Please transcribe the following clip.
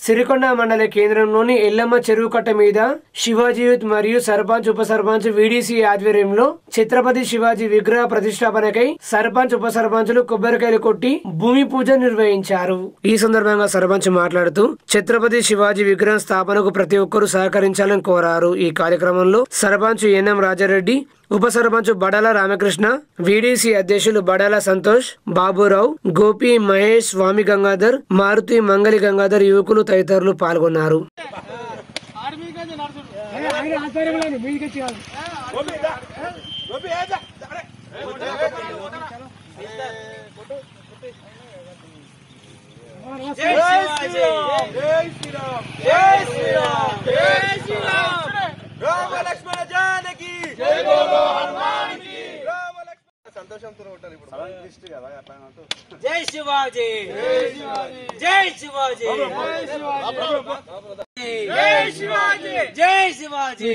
సిరికొండ మండల కేంద్రంలోని ఎల్లమ్మ చెరువు కట్ట మీద శివాజీ యూత్ మరియు సర్పంచ్ ఉప సర్పంచ్ వీడీసీ ఆధ్వర్యంలో ఛత్రపతి శివాజీ విగ్రహ ప్రతిష్టాపనకై సర్పంచ్ ఉప సర్పంచులు కొబ్బరికాయలు కొట్టి భూమి పూజ నిర్వహించారు। ఈ సందర్భంగా సర్పంచ్ మాట్లాడుతూ ఛత్రపతి శివాజీ విగ్రహం స్థాపనకు ప్రతి ఒక్కరూ సహకరించాలని కోరారు। ఈ కార్యక్రమంలో సర్పంచ్ ఎన్ఎం రాజారెడ్డి, ఉప సర్పంచ్ బడాల రామకృష్ణ, వీడీసీ అధ్యక్షులు బడాల సంతోష్, బాబురావు, గోపి, మహేష్, స్వామి గంగాధర్, మారుతి, మంగళి గంగాధర్ యువకులు తదితరులు పాల్గొన్నారు। जय शिवाजी, जय शिवाजी, जय शिवाजी, जय शिवाजी।